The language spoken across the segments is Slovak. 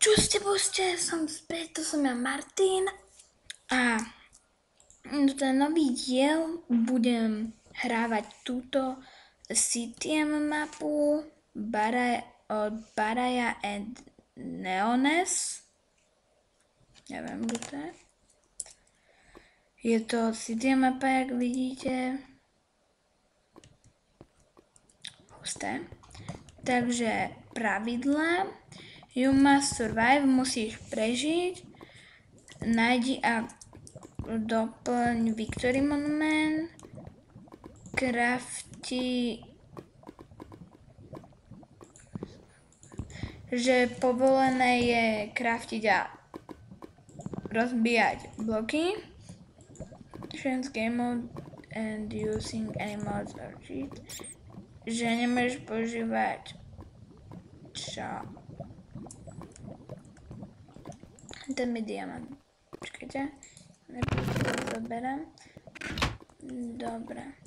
Čuste, som späť, to som ja Martin a ten nový diel budem hrávať túto CTM mapu od Baraya and Neones. Neviem, kto to je. Je to CTM mapa, jak vidíte. Husté. Takže pravidlá. You must survive, musíš prežiť. Nájdi a doplň Victory Monument. Crafti... Že povolené je craftiť a rozbíjať bloky. Change game mode and using any mods or cheat. Že nemôžeš používať čo? Ten mi diamant. Počkajte. Zoberám. Dobre.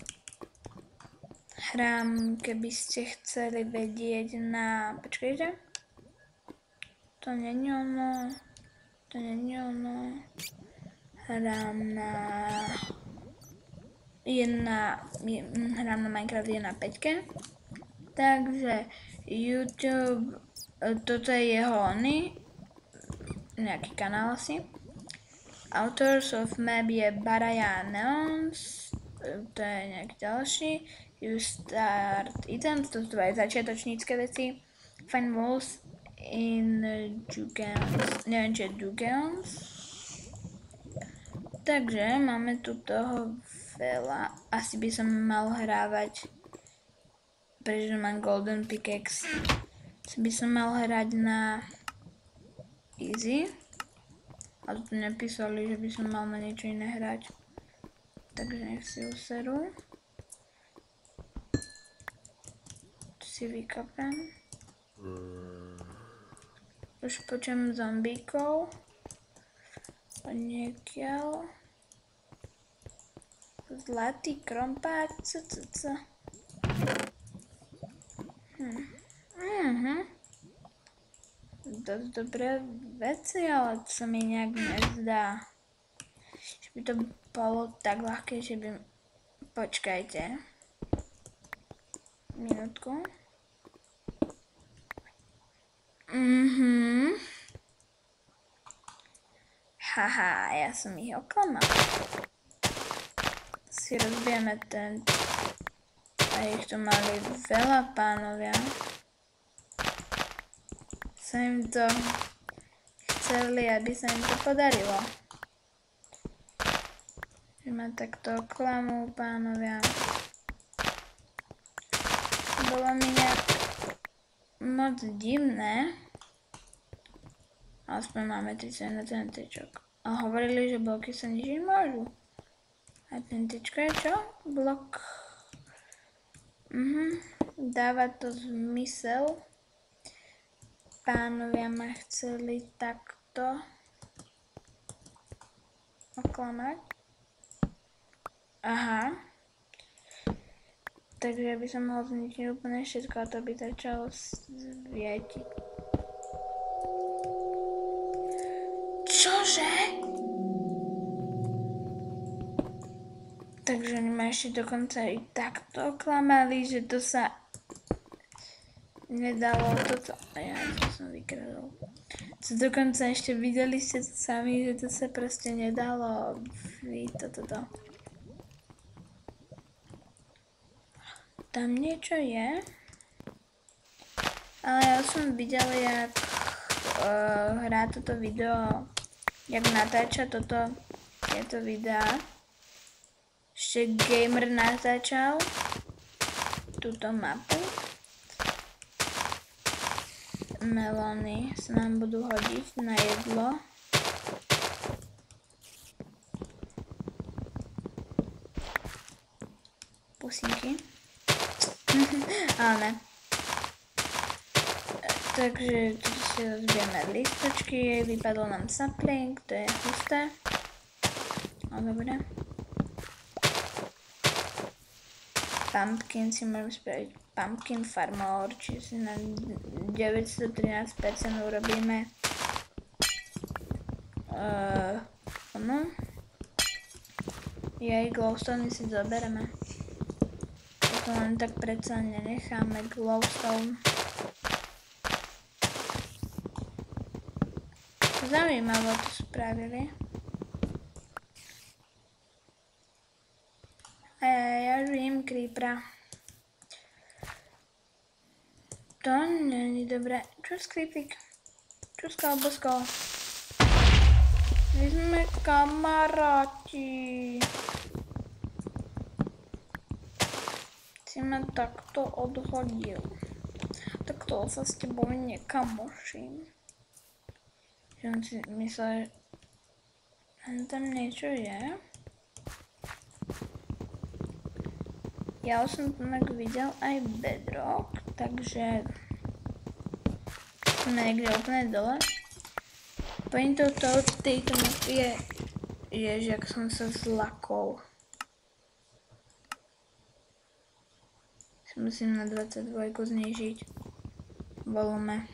Hrám, keby ste chceli vedieť na... Počkajte. To není ono. Hrám na... Hrám na Minecraft 1.5. Takže YouTube... Toto je jeho nejaký kanál asi. Authors of map je Baraya Neons, to je nejaký ďalší. You start items, to sú aj začiatočnícke veci. Find walls in Jugeons, neviem čo je Jugeons. Takže máme tu toho veľa, asi by som mal hrávať, pretože mám golden pickaxe, asi by som mal hrať na easy. A tu nepísali, že by som mal na niečo iné hrať. Takže nech si userú. Tu si vykapem. Už počujem zombíkov. Odniekiaľ. Zlatý krompák. Dosť dobré veci, ale to sa mi nejak nezdá. Že by to bolo tak ľahké, že by... Počkajte. Minútku. Haha, ja som ich oklamal. Si rozbijeme ten... A ich tu mali veľa, pánovia. Sa im to chceli, aby sa im to podarilo. Že ma takto oklamú, pánovia. Bolo mi nejak moc divné. Aspoň máme 31 tečok. A hovorili, že bloky sa ničiť môžu. A ten tečko je čo? Blok. Dáva to zmysel. Pánovia ma chceli takto oklamať. Aha. Takže by som mohol zničiť úplne všetko a to by začalo svietiť. Čože? Takže oni ma ešte dokonca i takto oklamali, že to sa nedalo toto. A ja to som vykradol. Co dokonca ešte videli ste sami, že to sa proste nedalo. Toto. Tam niečo je. Ale ja som videl, jak hrá toto video, jak natáča tieto videá. Ešte gamer natáčal túto mapu. Melóny sa nám budú hodiť na jedlo. Pusinky. Ale ne. Takže tu si rozbijeme listočky, vypadol nám sapling, to je husté. No dobre. Pumpkin si môžeme spraviť pumpkin farmor, čiže si na 913% urobíme ono. Jej glowstone si zobereme. To len tak predsa nenecháme glowstone. Zaujímavé to spravili. A ja žijem creepera. To není dobré. Čus creepik? Čus kalbosko? My sme kamaráti. Si ma takto odhodil. Takto sa s tebou nekamoším. Že on si myslel, že tam niečo je. Ja už som tam videl aj bedrock, takže som niekde úplne dole. Pointou tejto mapy je, že ak som sa zlakol. Musím na 22 znížiť volume.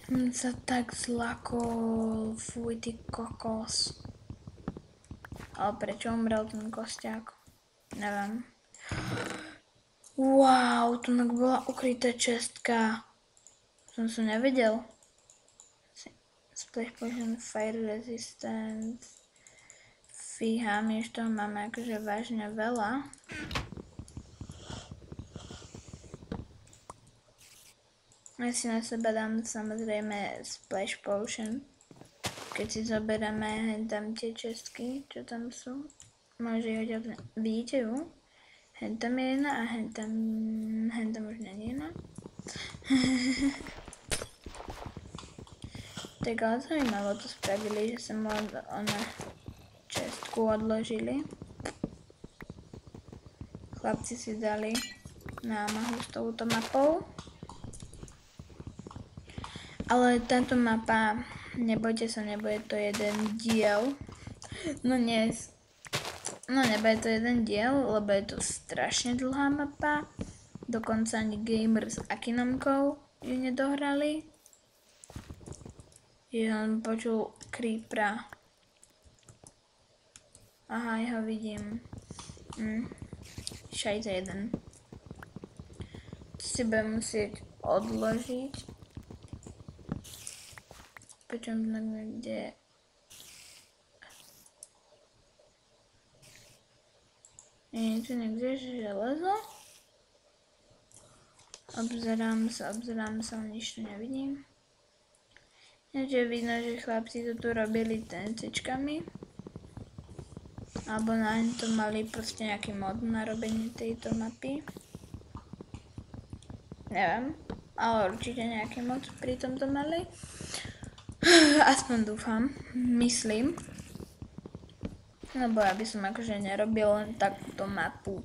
Som sa tak zlakol, fuj ty kokos. Ale prečo umrel ten kostiak? Neviem. Wow, tu bola ukrytá čestka. Som sa nevedel. Splash potion, fire resistance. Fíha, my už toho máme akože vážne veľa. Ja si na seba dám samozrejme splash potion. Keď si zoberieme tam tie čestky, čo tam sú. Môže ich hodil, vidíte ju? Hentam je jedna a hentam už nie je jedna. Tak ale zaujímavé to spravili, že sa mu čestku odložili. Chlapci si dali námahu s touto mapou. Ale táto mapa, nebojte sa, nebude to jeden diel. No nebude to jeden diel, lebo je to strašne dlhá mapa. Dokonca ani gamer s Akinomkou ju nedohrali. Je on počul creepera. Aha, ja ho vidím. Šajte jeden. To si budem musieť odložiť. Počujem to niekde. Je tu niekde železo? Obzerám sa, nič tu nevidím. Je vidno, že chlapci to tu robili TNCčkami. Alebo na to mali proste nejaký mod na robenie tejto mapy. Neviem, ale určite nejaký mod pri tomto mali. Aspoň dúfam, myslím. Lebo ja by som akože nerobil len takúto mapu.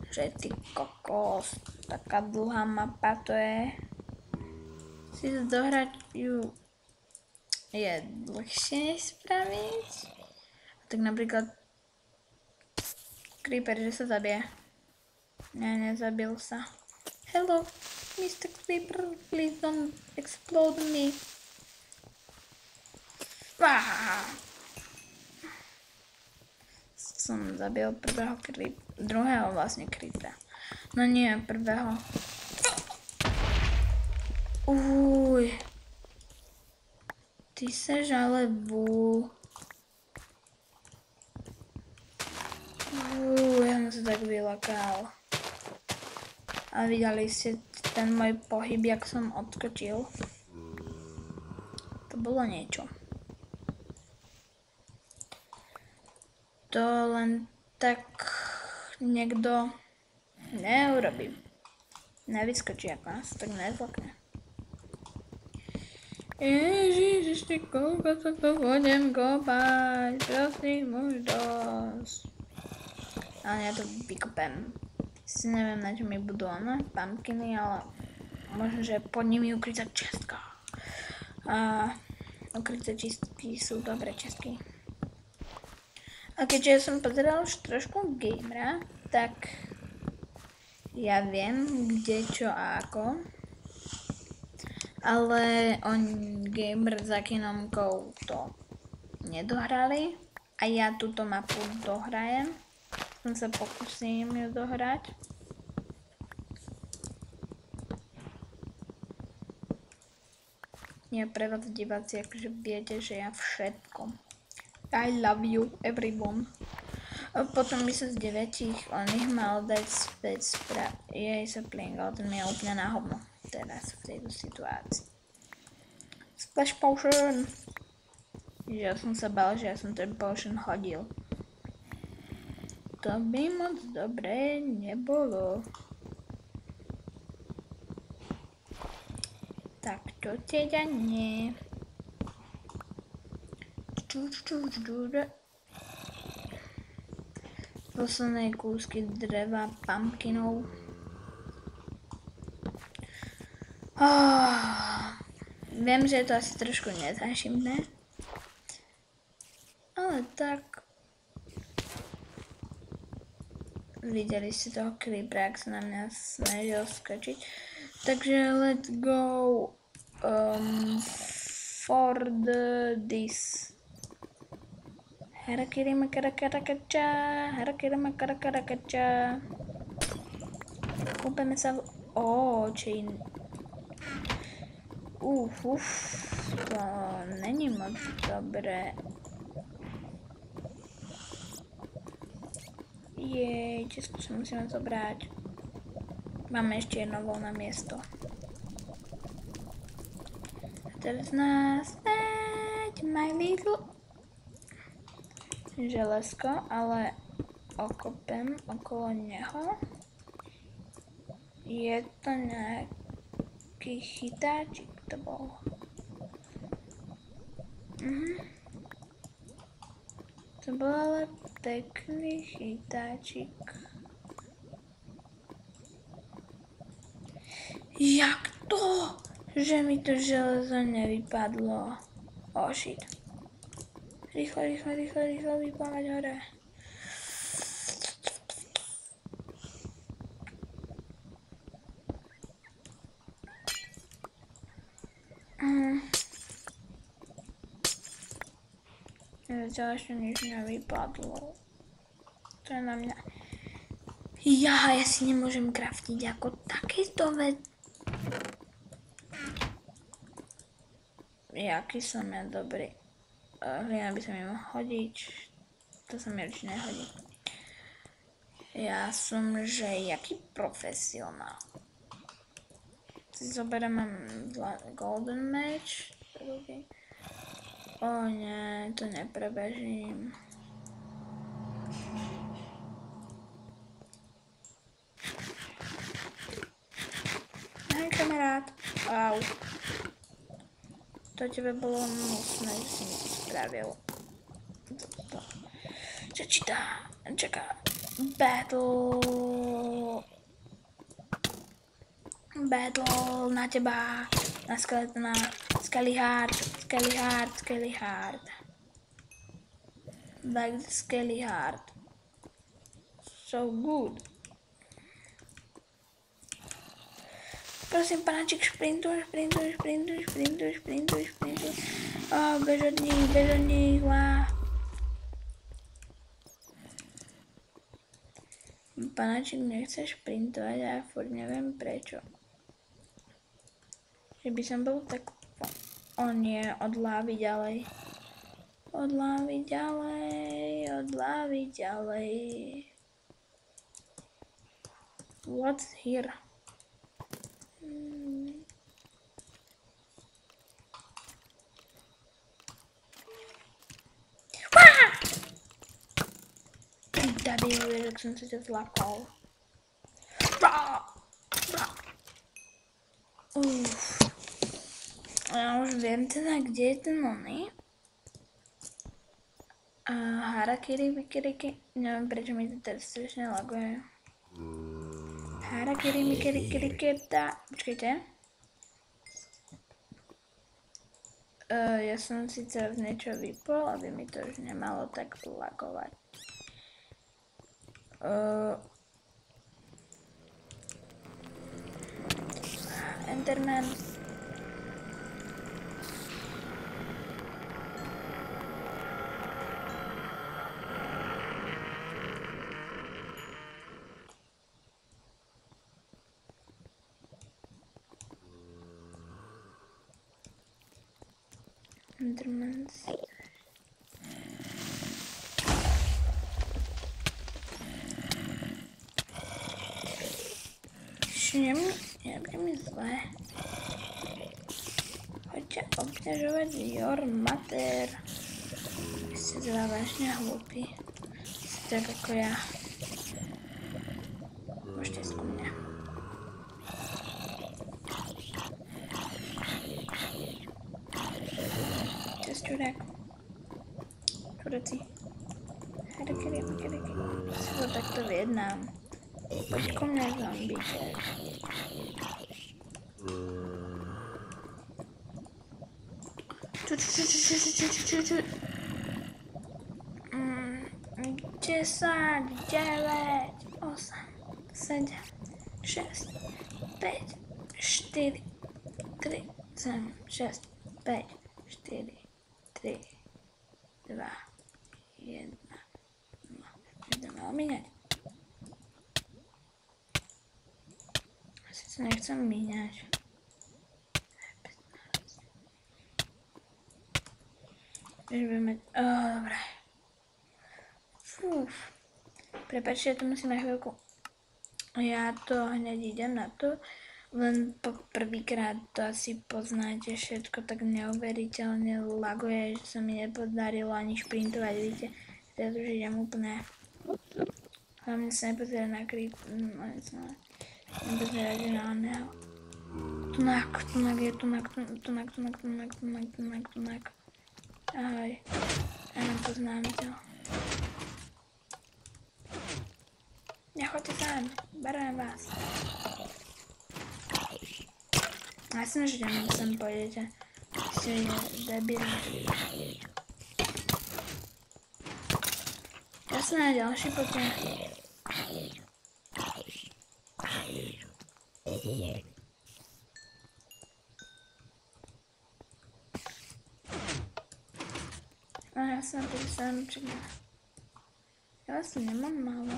Že ty kokos, taká dlhá mapa to je. Si dohrať ju je dlhšie spraviť. Tak napríklad Creeper, že sa zabije. Ne, nezabil sa. Hello, Mr. Creeper, please don't explode me. Som zabil druhého vlastne creepera. No nie, prvého. Uj. Ty sa žalebu. Ja som sa tak vylakal. A videli ste ten môj pohyb, jak som odskočil. To bolo niečo. To len tak niekto neurobí. Nevyskočí ako nás, tak nezlakne. Ježiš, ty koľko sa to budem kopať, prosím už dosť. Ale ja to vykopem. Si neviem, na čo mi budú pumpkiny, ale možno, že pod nimi ukrytá čestka. A ukryté čistky sú dobré čestky. A keďže ja som pozeral už trošku gamera, tak ja viem, kde, čo a ako. ale gamer za Kinomkou to nedohrali a ja túto mapu dohrajem. Sa pokúsim ju dohrať. Ja pre vás diváci, akože viete, že ja všetko. I love you, everyone. Potom by sa z 9 on ich mal dať späť jej sa plingal, ten mi je úplne na hovno teraz v tejto situácii. Splash potion! Ja som sa bál, že ja som ten potion hodil. To by moc dobré nebolo. Tak to teda nie. Posledné kúsky dreva, pumpkinov. Viem, že je to asi trošku nezáživné. Ale tak... Videli ste toho creepera, ak sa na mňa snažil skočiť. Takže let's go for this. Harakiri makarakarača, harakiri makarakarača. Kúpeme sa v... chain. To není moc dobré. Jej, česku sa musíme zobrať. Máme ešte jedno voľné miesto. A teraz nás my little želesko, ale okopem okolo neho. Je to nejaký chytáčik, to bol. To bol ale pekný chytáčik. Jak to? Že mi to železo nevypadlo. Oh shit. Rýchlo vyplávať hore. Zatiaľ ešte nič nevypadlo. To je na mňa. Ja si nemôžem craftiť ako takéto veci. Jaký som ja dobrý. Hlina by sa mi mohla hodiť. To sa mi určite nehodí. Ja som, že jaký profesionál. Si zoberieme golden match. Nie, to neprebežím. Hej, kamarát. Au. To tebe bolo nutné, že si mi to spravil. Čo číta? Čaká. Battle na teba. Na skeletona. Skelly Heart. Like the Skelly Heart. So good. Prosím, panáčik, šprintuj. Bež od nich, Panáčik nechce šprintovať a ja furt neviem prečo. Že by som bol tak... O nie, od lávy ďalej. What's here? Debil, jak som sa ťa zlakol. Ja už viem teda, kde je ten oný. Harakiri, neviem prečo mi to teraz strašne laguje. Harakiri, počkajte. Ja som si teraz niečo vypol, aby mi to už nemalo tak lagovať. Enderman. Enderman. Nebude mi zle. Poďte obťažovať your mater. Ste teda vážne hlúpi. Ste tak ako ja. Môžete ísť ku mne. Čas čurák. Čuraci. Harikiri. Si to takto vyjednám. Poď ku mne, zombíček. Ču. 10, 9, 8, 7, 6, 5, 4, 3, 7, 6, 5, 4, 3, 2, 1. Ideme omíňať. Asi sa nechcem míňať. Dobre. Prepáčte, ja to musím na chvíľku. Ja to hneď idem na to. Len po prvýkrát to asi poznáte, všetko tak neuveriteľne laguje, že sa mi nepodarilo ani šprintovať, vidíte. Teraz už idem úplne. Hlavne sa nepozerať na kríp. Nepozerať na oného. Tunak. Ahoj. Ja nepoznám ťa. Nechoďte sám, barujem vás. Jasne, že sem pôjdete. Ste debili. Jasne, ďalší poďte. No jasne, poďte sem, čekaj. Ja vlastne nemám málo.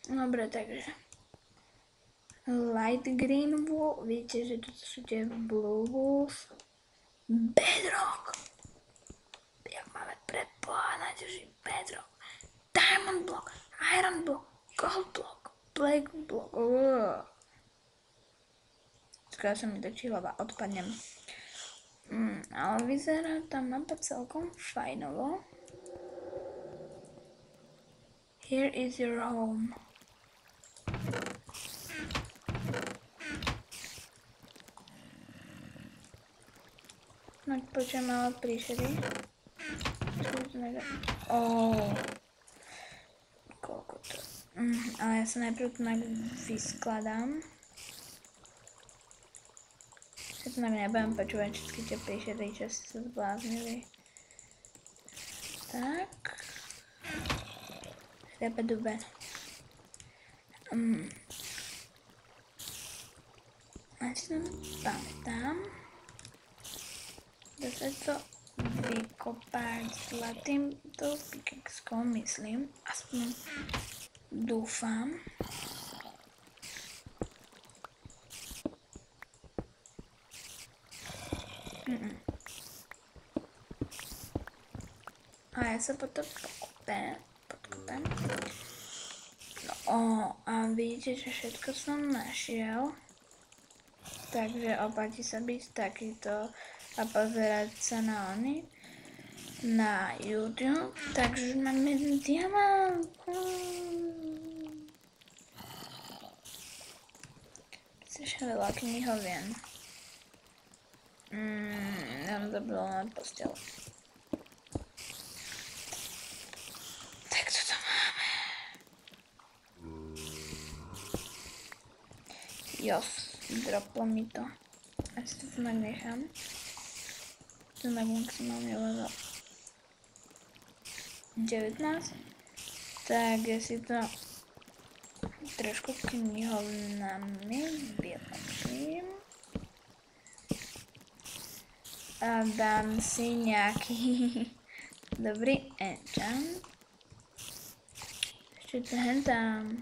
Dobre, takže light green wool, vidíte, že tu sú tie blue wools, bedrock, jak máme predpovedať, že bedrock, diamond block, iron block, gold block, black block, skôr sa mi točí hlava, odpadnem. Ale vyzerá tá mapa celkom fajnovo. Here is your home. Tak počujem ale príšery. Koľko to? Ale ja sa najprv tu vyskladám. Ja tu nebudem počúvať všetky tie príšery, čo si sa zbláznili. Tak. Dube. Ja si to pamätám. Dá sa to vykopať zlatým tou pickaxkou, myslím. Aspoň dúfam. A ja sa potom podkopem. No a vidíte, že všetko som našiel. Takže oplatí sa byť takýto a pozerať sa na na YouTube. Takže máme jeden diamant. Strašne veľa knihovien. Nám to bolo na postel. Tak toto máme. Droplo mi to. A si to tak nechám. To na maximálne level 19. Tak ja si to trošku knihovnami vylepším. A dám si nejaký Dobrý enchant. Ešte ten tam.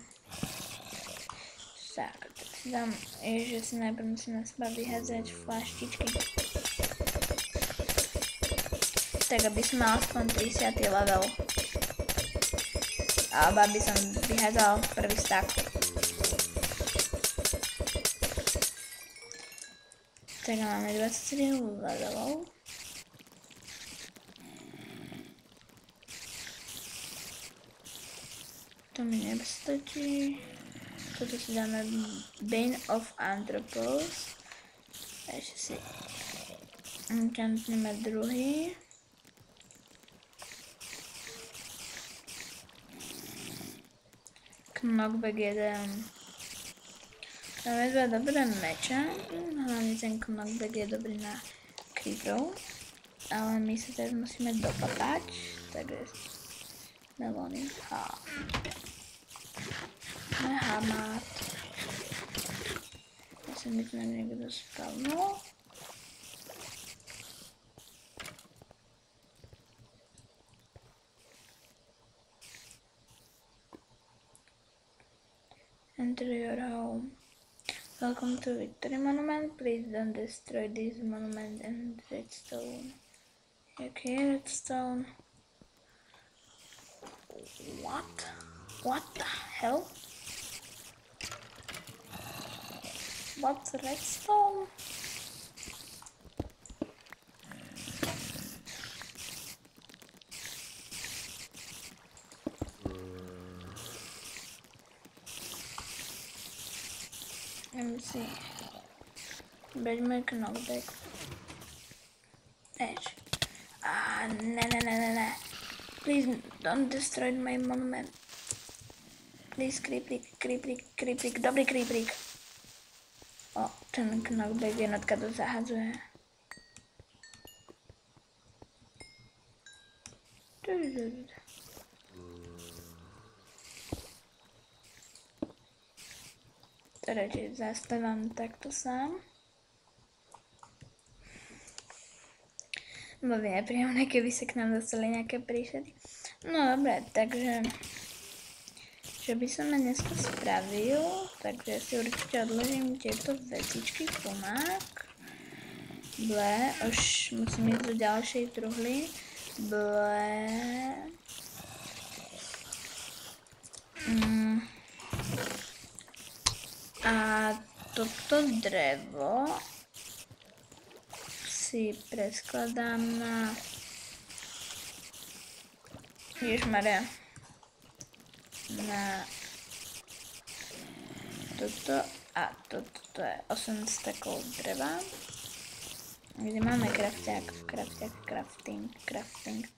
Tak si dám, že si najprv musím na seba vyhádzať flaštičky. Tak aby som mal aspoň 30. level. Alebo aby som vyhádzal prvý stack. Tak máme 27 levelov. To mi nestačí. Toto si dáme Bane of Anthropos. Ešte si enchantneme druhý. Knockback 1. Máme dva dobré meče, hlavne ten knockback je dobrý na creeperov, ale my sa teraz musíme dopapať, takže nevoním hamát. Ja sa mi tu niekto spavnul. Enter your home. Welcome to Victory Monument. Please don't destroy this monument and redstone. Okay, redstone. What? What the hell? What's redstone? Let me see. Bedroom knockback. Edge. Nah. Please don't destroy my monument. Please, creeprik. Dobrý creeprik. O, ten knockback jednotka to zahadzuje. To radšej zastávam takto sám. Bolo by nepríjemné, keby sa k nám dostali nejaké príšery. No dobre, takže čo by som dneska spravil, takže si určite odložím tieto vecičky, kumák. Ble, už musím ísť do ďalšej truhly. Ble. A toto drevo si preskladám na Ježmaria na toto a toto je 8 stakov dreva, kde máme crafting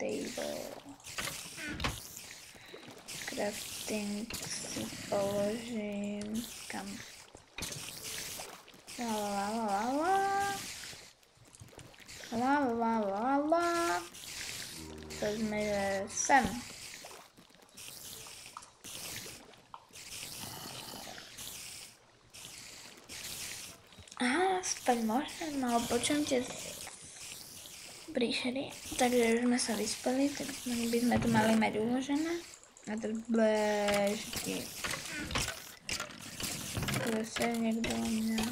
table. Crafting si položím kam. To sme sem. Aha, spať môžem, no počujem tie príšery. Takže už sme sa vyspali, tak by sme to mali mať uložené. A to bležky. Zase niekto o mňa.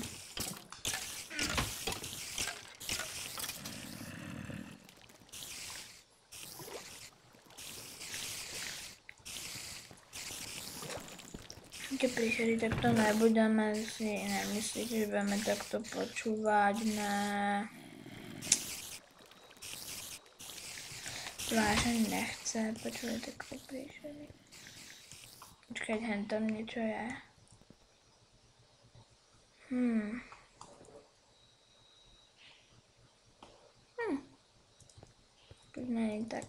Keď príšery, tak to nebudeme si nemyslieť, že budeme takto počúvať, ne. Vážne nechce počúvať takto príšery. Počkať, hen tam niečo je. Keď nie tak.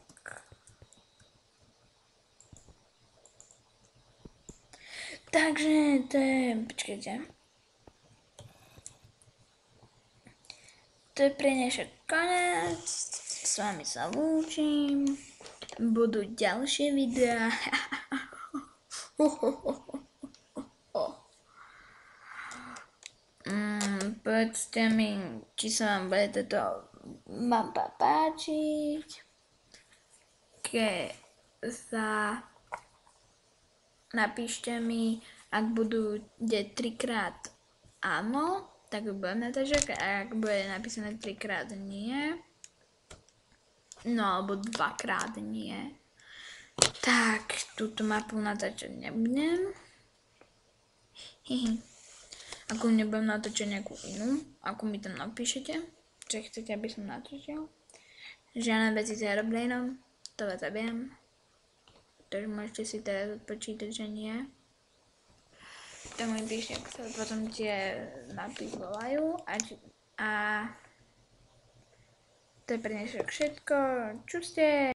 Takže to je, počkajte. To je pre dnešok konec. S vami sa lúčim. Budú ďalšie videá. Povedzte mi, či sa vám bude toto mapa páčiť. napíšte mi, ak budú 3-krát áno, tak budem natáčať, a ak bude napísané 3-krát nie, no alebo 2-krát nie, tak túto mapu natáčať nebudem. Ako nebudem natáčať nejakú inú, ako mi tam napíšete, čo chcete, aby som natáčal. Žiadne veci s aeroplanom, to vás zabiem. Takže môžete si teraz odpočítať, že nie. To mi píšte, ako sa potom tie mapy volajú. A to je pre dnešok všetko. Čuste!